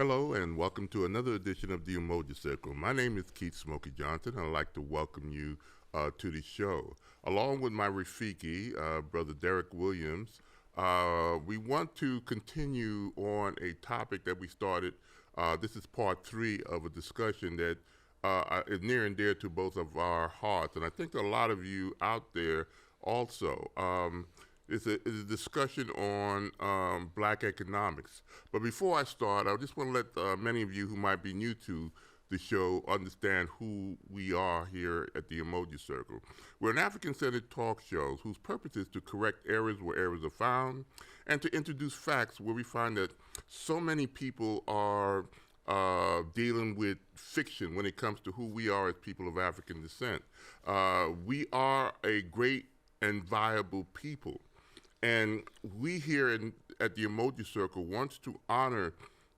Hello and welcome to another edition of the Umoja Circle. My name is Keith Smokey Johnson and I'd like to welcome you to the show. Along with my Rafiki, Brother Derek Williams, we want to continue on a topic that we started. This is part 3 of a discussion that is near and dear to both of our hearts. And I think a lot of you out there also. It's a discussion on black economics. But before I start, I just want to let many of you who might be new to the show understand who we are here at the Umoja Circle. We're an African-centered talk show whose purpose is to correct errors where errors are found and to introduce facts where we find that so many people are dealing with fiction when it comes to who we are as people of African descent. We are a great and viable people. And we here at the Umoja Circle wants to honor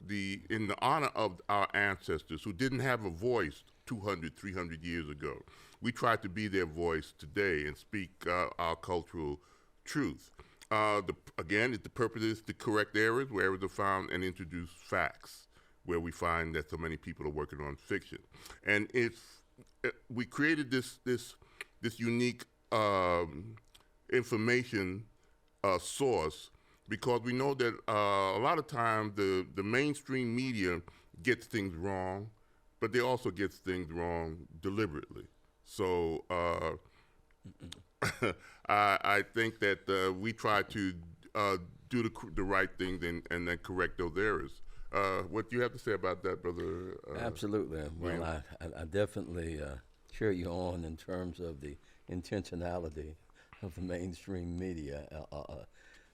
in the honor of our ancestors who didn't have a voice 200, 300 years ago. We try to be their voice today and speak our cultural truth. Again, the purpose is to correct errors where errors are found and introduce facts where we find that so many people are working on fiction. And we created this unique information source because we know that a lot of times the mainstream media gets things wrong, but they also gets things wrong deliberately. So I think that we try to do the right things and then correct those errors. What do you have to say about that, Brother? Absolutely. Well, I definitely cheer you on in terms of the intentionality of the mainstream media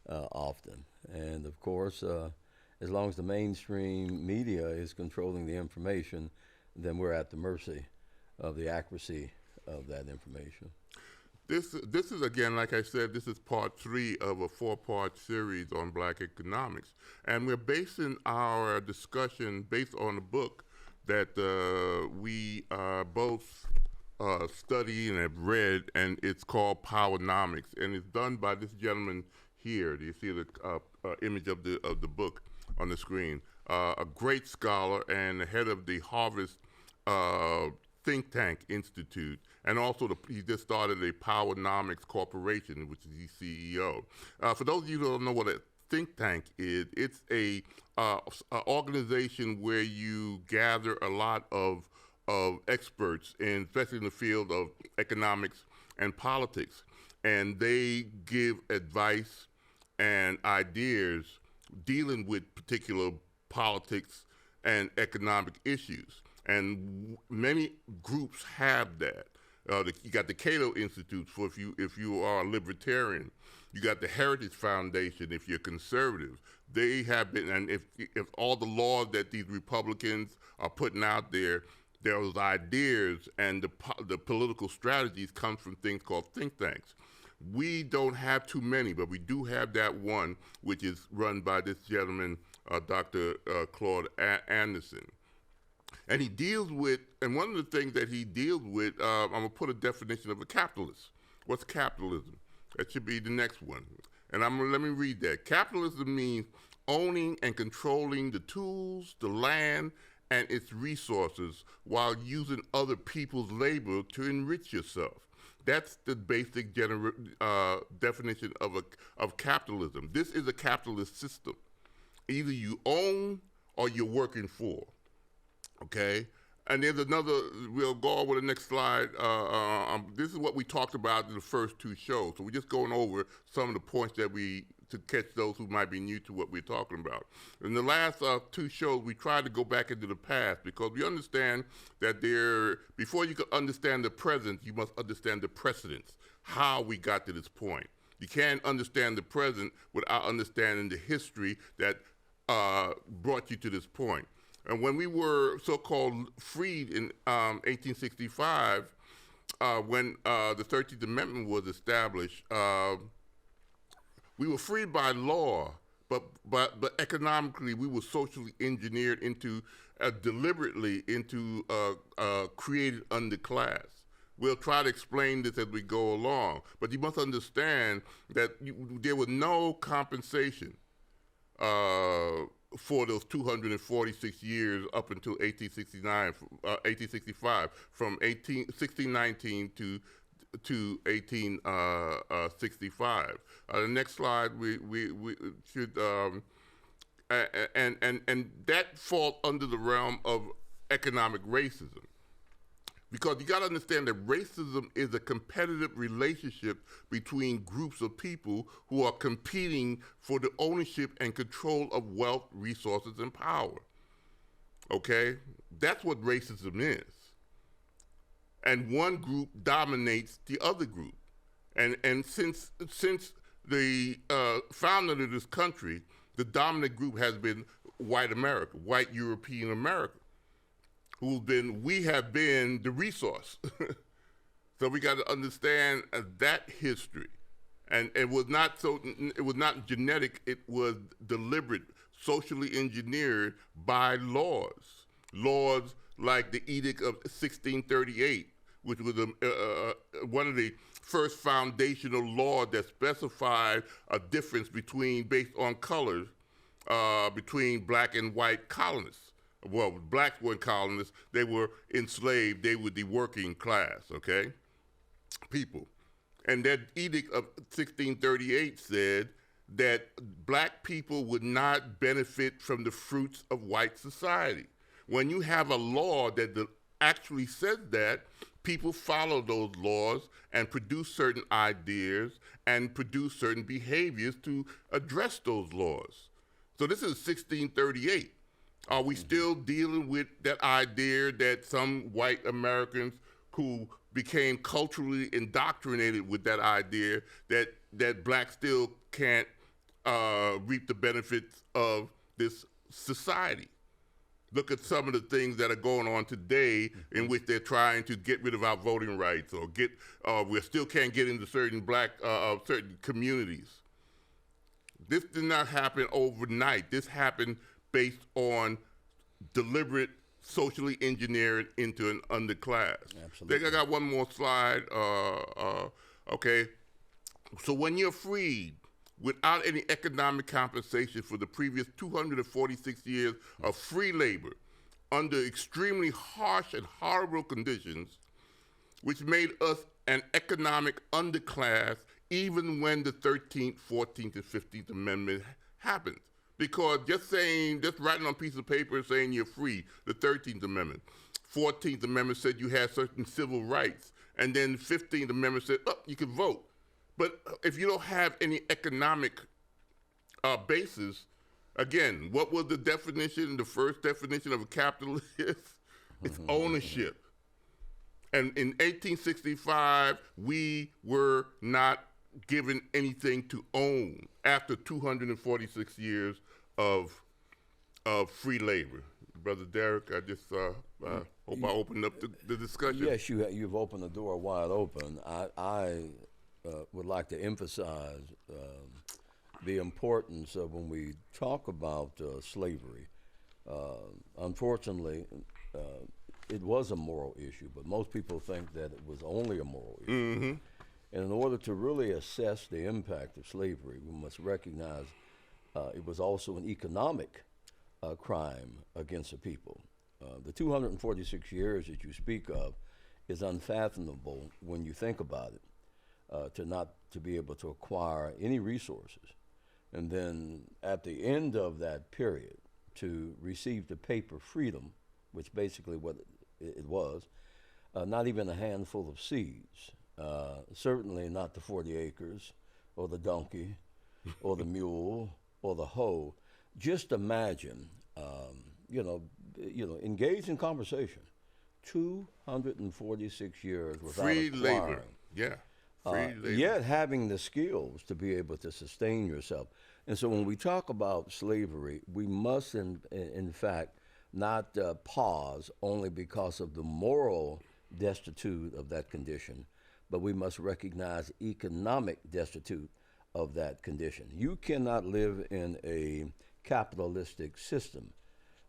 often. And of course, as long as the mainstream media is controlling the information, then we're at the mercy of the accuracy of that information. This is, again, like I said, this is part 3 of a 4-part series on black economics. And we're basing our discussion based on a book that we both study and have read, and it's called Powernomics, and it's done by this gentleman here. Do you see the image of the book on the screen? A great scholar and the head of the Harvard Think Tank Institute, and also he just started a Powernomics Corporation, which is the CEO. For those of you who don't know what a think tank is, it's a organization where you gather a lot of experts, especially in the field of economics and politics, and they give advice and ideas dealing with particular politics and economic issues. And many groups have that. You got the Cato Institute for if you are a libertarian. You got the Heritage Foundation if you're conservative. They have been, and if all the laws that these Republicans are putting out there, those ideas and the political strategies come from things called think tanks. We don't have too many, but we do have that one, which is run by this gentleman, Dr. Claude Anderson. And he deals with, and one of the things that he deals with, I'm going to put a definition of a capitalist. What's capitalism? That should be the next one. And let me read that. Capitalism means owning and controlling the tools, the land, and its resources while using other people's labor to enrich yourself. That's the basic definition of capitalism. This is a capitalist system. Either you own or you're working for, okay? And there's another, we'll go on with the next slide. This is what we talked about in the first 2 shows. So we're just going over some of the points that to catch those who might be new to what we're talking about. In the last 2 shows, we tried to go back into the past because we understand that before you can understand the present, you must understand the precedents, how we got to this point. You can't understand the present without understanding the history that brought you to this point. And when we were so-called freed in 1865, when the 13th Amendment was established, we were freed by law, but economically we were socially engineered deliberately into created underclass. We'll try to explain this as we go along, but you must understand that there was no compensation for those 246 years up until 1865, from 1619 to 1865. The next slide, we should, and that falls under the realm of economic racism. Because you got to understand that racism is a competitive relationship between groups of people who are competing for the ownership and control of wealth, resources, and power. Okay? That's what racism is. And one group dominates the other group. And since the founding of this country, the dominant group has been white America, white European America. We have been the resource. So we got to understand that history. And it was not genetic, it was deliberate, socially engineered by laws. Laws like the Edict of 1638, which was one of the first foundational laws that specified a difference based on colors, between black and white colonists. Well, blacks weren't colonists, they were enslaved, they were the working class, okay, people. And that Edict of 1638 said that black people would not benefit from the fruits of white society. When you have a law that actually says that, people follow those laws and produce certain ideas and produce certain behaviors to address those laws. So this is 1638. Are we still dealing with that idea that some white Americans who became culturally indoctrinated with that idea that blacks still can't reap the benefits of this society? Look at some of the things that are going on today in which they're trying to get rid of our voting rights, or we still can't get into certain certain communities. This did not happen overnight. This happened based on deliberate socially engineered into an underclass. Absolutely. I got one more slide. Okay. So when you're freed without any economic compensation for the previous 246 years of free labor under extremely harsh and horrible conditions, which made us an economic underclass even when the 13th, 14th, and 15th Amendment happened. Because just writing on a piece of paper saying you're free, the 13th Amendment. 14th Amendment said you had certain civil rights. And then the 15th Amendment said, you can vote. But if you don't have any economic basis, again, what was the definition, the first definition of a capitalist? It's ownership. And in 1865, we were not given anything to own after 246 years of free labor. Brother Derek, I just hope I opened up the discussion. Yes, you've opened the door wide open. I would like to emphasize the importance of when we talk about slavery. Unfortunately, it was a moral issue, but most people think that it was only a moral issue. Mm-hmm. And in order to really assess the impact of slavery, we must recognize it was also an economic crime against the people. The 246 years that you speak of is unfathomable when you think about it, to be able to acquire any resources. And then at the end of that period, to receive the paper freedom, which basically what it was, not even a handful of seeds, certainly not the 40 acres or the donkey or the mule or the hoe. Just imagine, engage in conversation. 246 years without free acquiring. labor. Yeah. Free labor. Yet having the skills to be able to sustain yourself. And so when we talk about slavery, we must, in fact, not pause only because of the moral destitute of that condition, but we must recognize economic destitute of that condition. You cannot live in a capitalistic system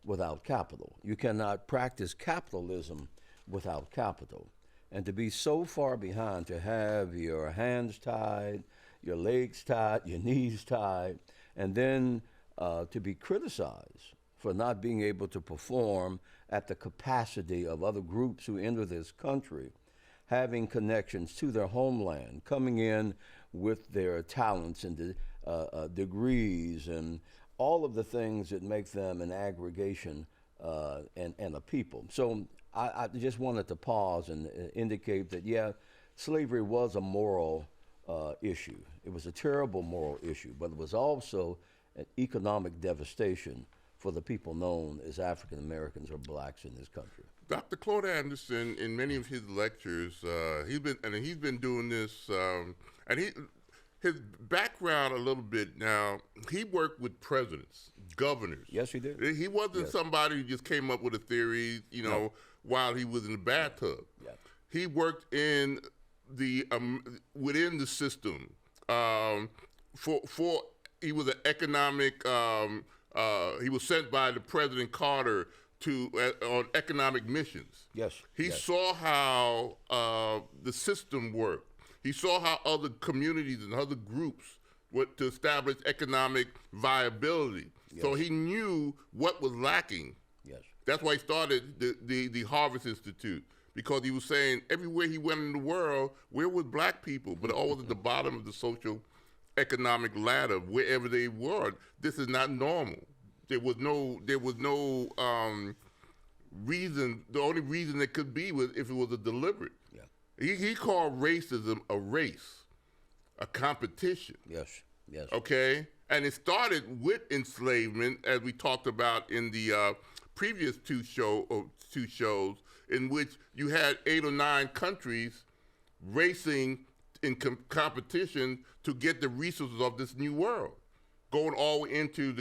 without capital. You cannot practice capitalism without capital. And to be so far behind, to have your hands tied, your legs tied, your knees tied, and then to be criticized for not being able to perform at the capacity of other groups who enter this country, having connections to their homeland, coming in with their talents and degrees and all of the things that make them an aggregation and a people. So I just wanted to pause and indicate that, yeah, slavery was a moral issue. It was a terrible moral issue, but it was also an economic devastation for the people known as African Americans or blacks in this country. Dr. Claude Anderson, in many of his lectures, he's been doing this, his background a little bit now. He worked with presidents, governors. Yes, he did. He wasn't somebody who just came up with a theory, while he was in the bathtub. Yeah. He worked in the within the system. He was an economic. He was sent by the President Carter on economic missions. Yes. He saw how the system worked. He saw how other communities and other groups were to establish economic viability. Yes. So he knew what was lacking. Yes. That's why he started the Harvest Institute, because he was saying everywhere he went in the world, where was black people? But always at the bottom of the social economic ladder, wherever they were. This is not normal. There was no reason. The only reason it could be was if it was a deliberate. Yeah. He called racism a race, a competition. Yes. Yes. Okay, and it started with enslavement, as we talked about in the previous two shows, in which you had 8 or 9 countries racing in competition to get the resources of this new world, going all into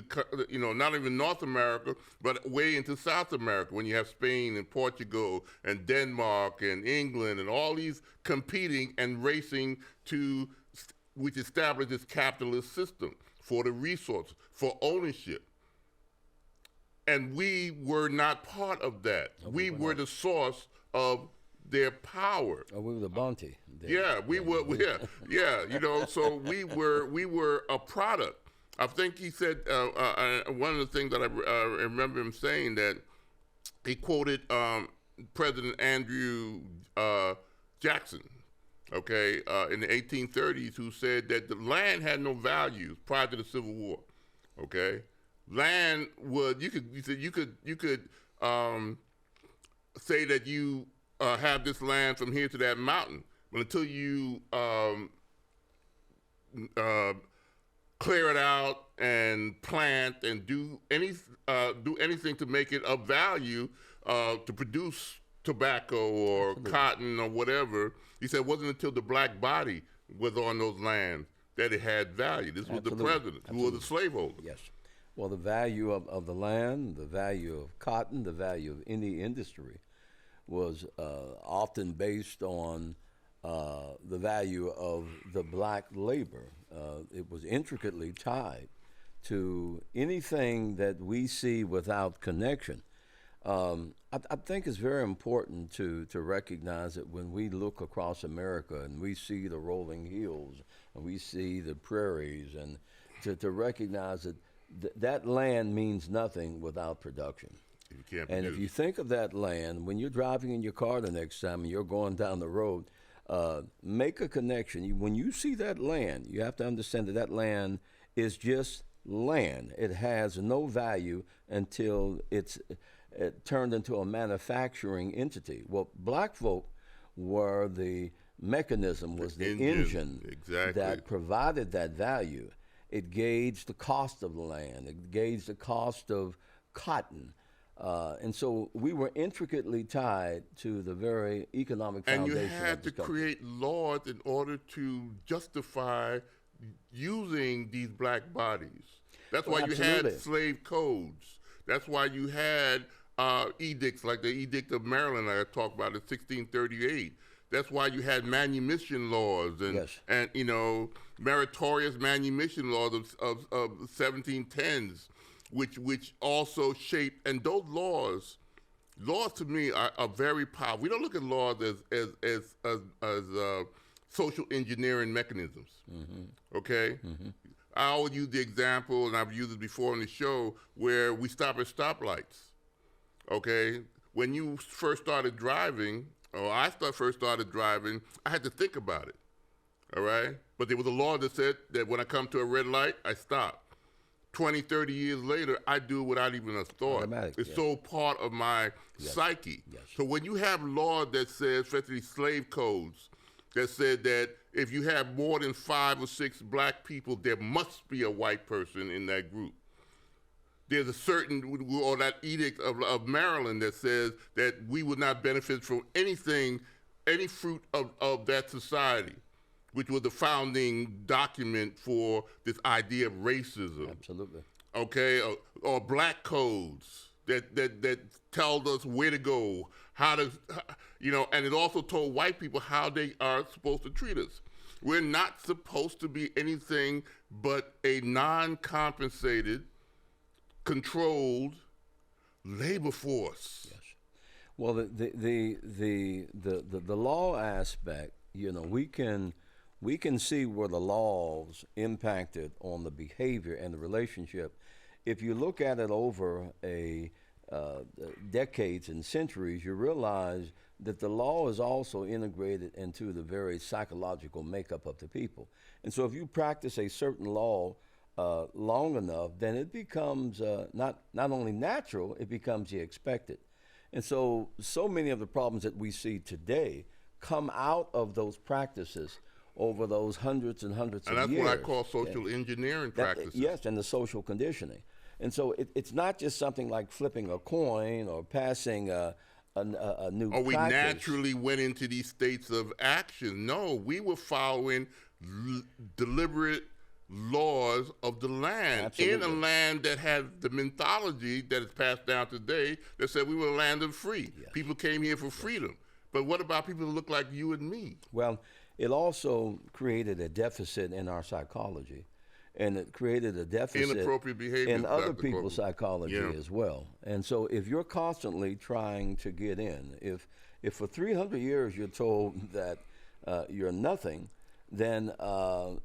not even North America, but way into South America, when you have Spain and Portugal and Denmark and England and all these competing and racing which established this capitalist system for the resources, for ownership. And we were not part of that. No, we were the source of their power. Oh, we were the bounty. Yeah, we were. Yeah. So we were a product. I think he said one of the things that I remember him saying, that he quoted President Andrew Jackson, in the 1830s, who said that the land had no values prior to the Civil War. Okay, land would you could say that you have this land from here to that mountain, but until you clear it out and plant and do anything to make it of value to produce tobacco or cotton or whatever, he said it wasn't until the black body was on those lands that it had value. This was the president who was a slaveholder. Yes. Well, the value of the land, the value of cotton, the value of any industry was often based on the value of the black labor. It was intricately tied to anything that we see without connection. I think it's very important to recognize that when we look across America and we see the rolling hills and we see the prairies, and to recognize that that land means nothing without production. And if you think of that land, when you're driving in your car the next time and you're going down the road, make a connection. When you see that land, you have to understand that that land is just land. It has no value until it's turned into a manufacturing entity. Well, black folk were the mechanism, was the engine that provided that value. It gauged the cost of the land. It gauged the cost of cotton. And so we were intricately tied to the very economic foundation. And you had to create laws in order to justify using these black bodies. That's why you had slave codes. That's why you had edicts like the Edict of Maryland I talked about in 1638. That's why you had manumission laws and meritorious manumission laws of 1710s, which also shaped, and those laws to me are very powerful. We don't look at laws as social engineering mechanisms. Mm-hmm. Okay, I always use the example, and I've used it before on the show, where we stop at stoplights. Okay? When you first started driving, or first started driving, I had to think about it. All right? But there was a law that said that when I come to a red light, I stop. 20, 30 years later, I do it without even a thought. Automatic, it's yes. so part of my psyche. Yes. So when you have laws that says, especially slave codes, that said that if you have more than 5 or 6 black people, there must be a white person in that group. There's a certain, or that edict of Maryland that says that we would not benefit from anything, any fruit of that society, which was the founding document for this idea of racism. Absolutely. Okay, or black codes that tell us where to go, how to, and it also told white people how they are supposed to treat us. We're not supposed to be anything but a non-compensated, controlled labor force. Yes. Well, the law aspect, we can see where the laws impacted on the behavior and the relationship. If you look at it over decades and centuries, you realize that the law is also integrated into the very psychological makeup of the people. And so if you practice a certain law long enough, then it becomes not only natural, it becomes the expected. And so many of the problems that we see today come out of those practices over those hundreds and hundreds of years. And that's what I call social engineering practices. Yes, and the social conditioning. And so it's not just something like flipping a coin or passing a new or we practice. naturally went into these states of action. No, we were following deliberate laws of the land. Absolutely. In a land that has the mythology that is passed down today that said we were a land of free. Yes. People came here for freedom. But what about people who look like you and me? Well, it also created a deficit in our psychology, and it created a deficit Inappropriate behavior in other people's psychology as well. And so if you're constantly trying to get in, if for 300 years you're told that you're nothing, then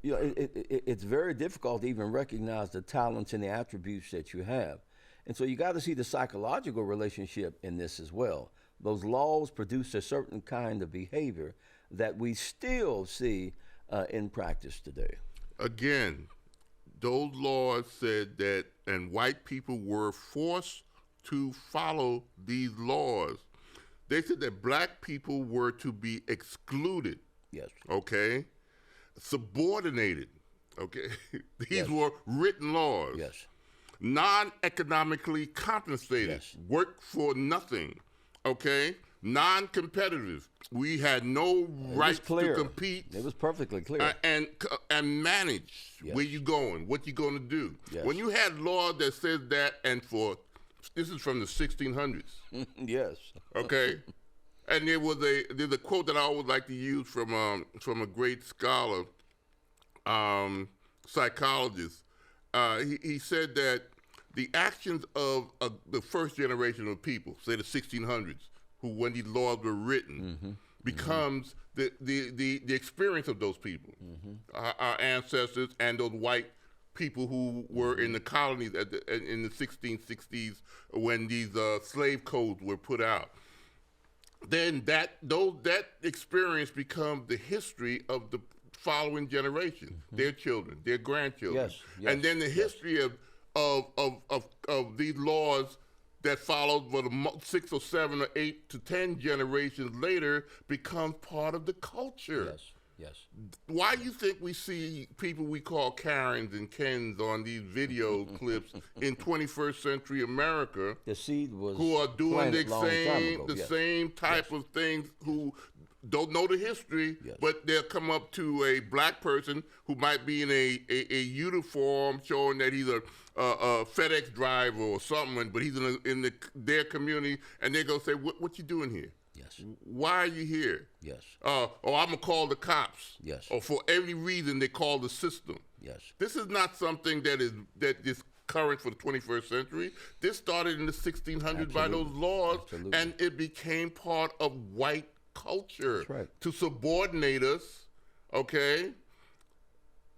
it's very difficult to even recognize the talents and the attributes that you have. And so you got to see the psychological relationship in this as well. Those laws produce a certain kind of behavior that we still see in practice today. Again, those laws said that, and white people were forced to follow these laws. They said that black people were to be excluded. Yes. Okay? Subordinated. Okay? These Yes. were written laws. Yes. Non-economically compensated. Yes. Work for nothing. Okay? Non-competitive. We had no rights to compete. It was perfectly clear. And manage where you going, what you going to do. Yes. When you had law that says that, and this is from the 1600s. Yes. Okay, and there's a quote that I always like to use from a great scholar, psychologist. He said that the actions of the first generation of people, say the 1600s, when these laws were written, becomes the experience of those people, our ancestors and those white people who were in the colonies in the 1660s when these slave codes were put out. Then that experience becomes the history of the following generation, their children, their grandchildren, and then the history of these laws that followed for the 6 or 7 or 8 to 10 generations later becomes part of the culture. Yes. Yes. Why do you think we see people we call Karens and Kens on these video clips in 21st century America? The seed was who are doing the yes. same type of things, who don't know the history, but they'll come up to a black person who might be in a uniform showing that he's a FedEx driver or something, but he's in their community, and they go say, what you doing here? Yes. Why are you here? Yes. I'm going to call the cops. Yes. Or for every reason, they call the system. Yes. This is not something that is current for the 21st century. This started in the 1600s by those laws, and it became part of white culture to subordinate us, okay?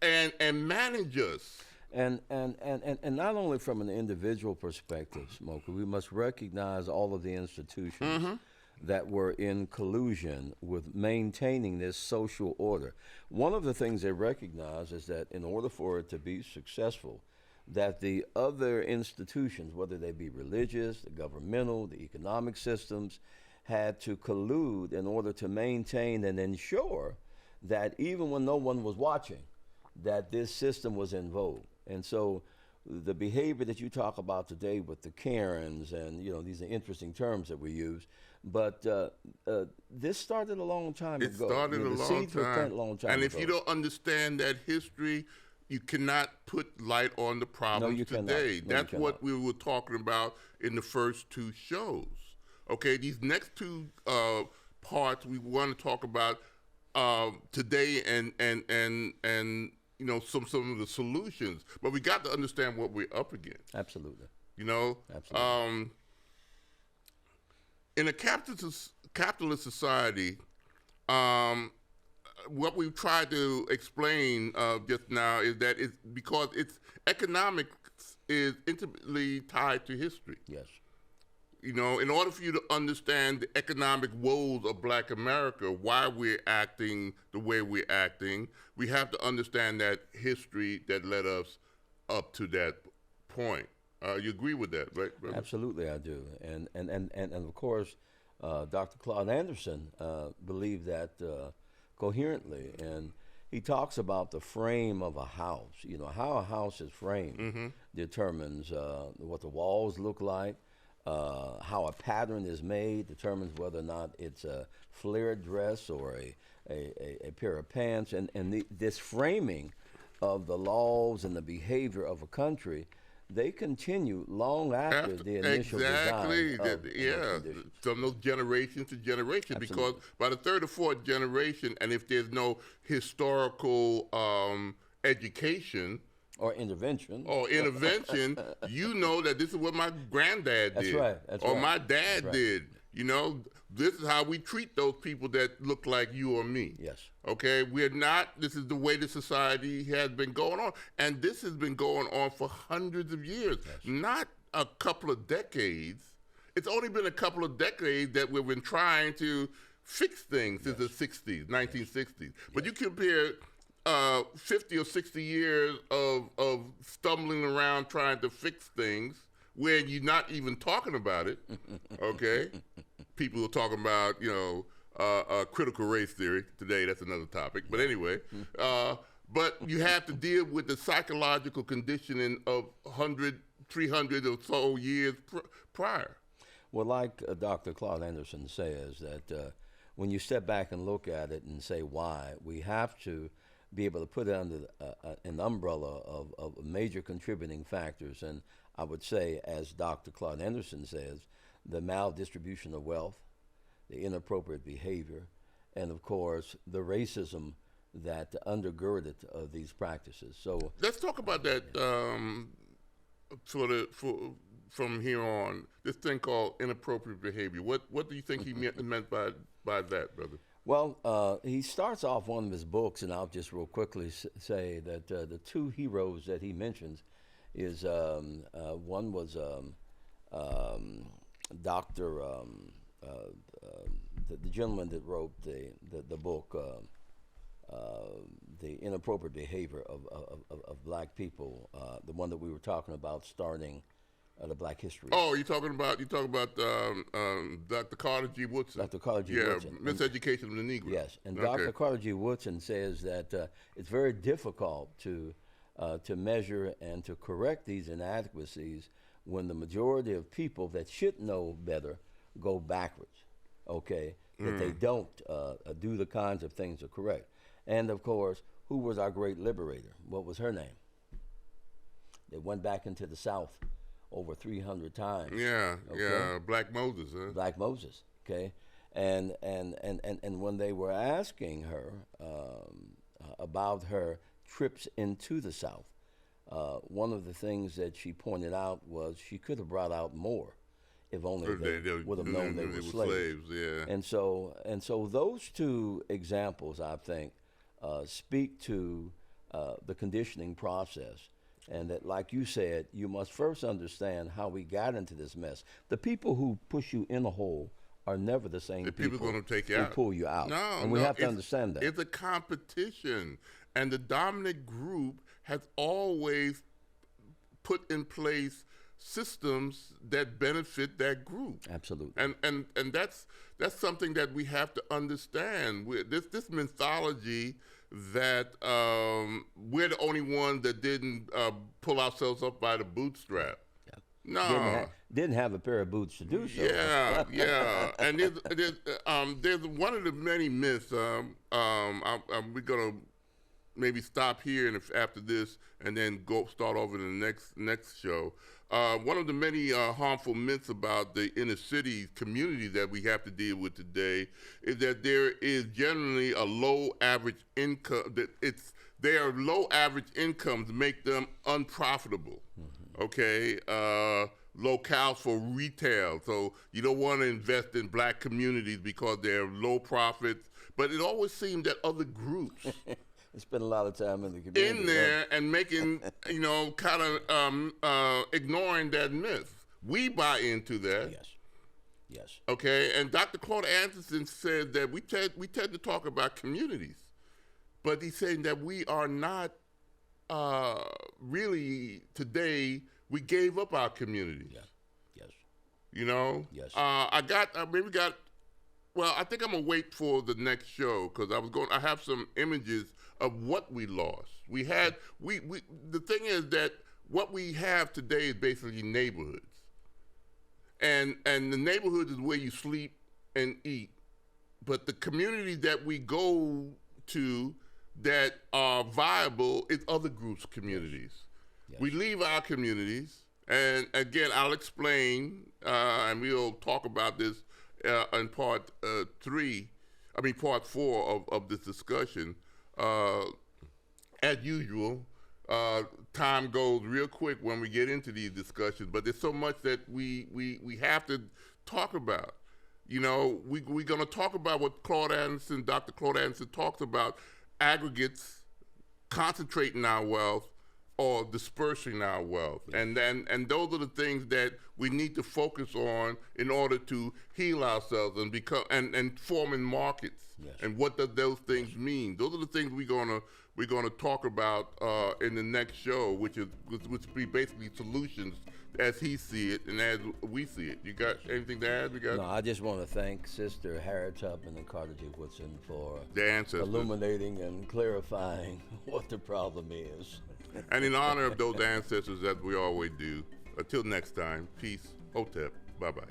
and manage us. And not only from an individual perspective, Smoker, we must recognize all of the institutions that were in collusion with maintaining this social order. One of the things they recognize is that in order for it to be successful, that the other institutions, whether they be religious, the governmental, the economic systems, had to collude in order to maintain and ensure that even when no one was watching, that this system was in vogue. And so the behavior that you talk about today with the Karens, and these are interesting terms that we use, but this started a long time ago. It started the seeds were planted a long time and ago. if you don't understand that history, you cannot put light on the problems today. That's what we were talking about in the first two shows. Okay, these next two parts we want to talk about today, and some of the solutions, but we got to understand what we're up against. Absolutely. Absolutely. In a capitalist society, what we've tried to explain just now is that it's because economics is intimately tied to history. Yes. In order for you to understand the economic woes of Black America, why we're acting the way we're acting, we have to understand that history that led us up to that point. You agree with that, right, brother? Absolutely, I do. And of course, Dr. Claude Anderson believed that coherently, and he talks about the frame of a house. How a house is framed determines what the walls look like. How a pattern is made determines whether or not it's a flared dress or a pair of pants. And this framing of the laws and the behavior of a country, they continue long after the initial exactly. design of from those generations to generation. Absolutely. Because by the third or fourth generation, and if there's no historical education or intervention, you know that this is what my granddad did. That's or right. my dad did. This is how we treat those people that look like you or me. Yes. Okay? We're not, this is the way the society has been going on. And this has been going on for hundreds of years, not a couple of decades. It's only been a couple of decades that we've been trying to fix things since the 60s, 1960s. But you compare 50 or 60 years of stumbling around trying to fix things when you're not even talking about it, okay? People are talking about, critical race theory. Today, that's another topic. But anyway, but you have to deal with the psychological conditioning of 300 or so years prior. Well, like Dr. Claude Anderson says, that when you step back and look at it and say why, we have to be able to put it under an umbrella of major contributing factors. And I would say, as Dr. Claude Anderson says, the maldistribution of wealth, the inappropriate behavior, and of course, the racism that undergirded these practices. So let's talk about that from here on. This thing called inappropriate behavior. What do you think he meant by that, brother? Well, he starts off one of his books, and I'll just real quickly say that the two heroes that he mentions is one was Dr. The gentleman that wrote the book, The Inappropriate Behavior of Black People, the one that we were talking about starting the Black History. Oh, you're talking about Dr. Carter G. Woodson. Dr. Carter G. Woodson. Yeah, Miseducation of the Negro. Yes, and Dr. Carter G. Woodson says that it's very difficult to measure and to correct these inadequacies when the majority of people that should know better go backwards, okay? That they don't do the kinds of things to correct. And of course, who was our great liberator? What was her name? They went back into the South over 300 times. Yeah, Black Moses, huh? Black Moses, okay? And when they were asking her about her trips into the South, one of the things that she pointed out was she could have brought out more if only they would have known they were slaves. Yeah. And so those two examples, I think, speak to the conditioning process. And that, like you said, you must first understand how we got into this mess. The people who push you in a hole are never the same people going to take you who out. pull you out. No, and we have to understand that. It's a competition. And the dominant group has always put in place systems that benefit that group. Absolutely. And that's something that we have to understand. This mythology that we're the only ones that didn't pull ourselves up by the bootstrap. Yeah. No. Didn't have a pair of boots to do so. Yeah, yeah. And there's one of the many myths. We're gonna maybe stop here and after this, and then start over the next show. One of the many harmful myths about the inner city community that we have to deal with today is that there is generally a low average income. Their low average incomes make them unprofitable. Mm-hmm. Okay, locales for retail. So you don't want to invest in black communities because they're low profits. But it always seemed that other groups spend a lot of time in the community. In there and making, kind of ignoring that myth. We buy into that. Yes. Yes. Okay, and Dr. Claude Anderson said that we tend to talk about communities, but he's saying that we are not really today. We gave up our communities. Yeah. Yes. Yes. Well, I think I'm gonna wait for the next show because I have some images of what we lost. The thing is that what we have today is basically neighborhoods. And the neighborhood is where you sleep and eat. But the communities that we go to that are viable is other groups' communities. Yes. We leave our communities, and again, I'll explain, and we'll talk about this in part 4 of this discussion. As usual, time goes real quick when we get into these discussions, but there's so much that we have to talk about. We're going to talk about what Dr. Claude Anderson talks about, aggregates concentrating our wealth or dispersing our wealth. And those are the things that we need to focus on in order to heal ourselves and become and forming markets. Yes. And what do those things mean? Those are the things we're gonna talk about in the next show, which be basically solutions as he see it and as we see it. You got anything to add? No, I just want to thank Sister Harriet Tubman and Carter G. Woodson for the ancestors illuminating and clarifying what the problem is. And in honor of those ancestors, as we always do, until next time, peace, Hotep, bye-bye.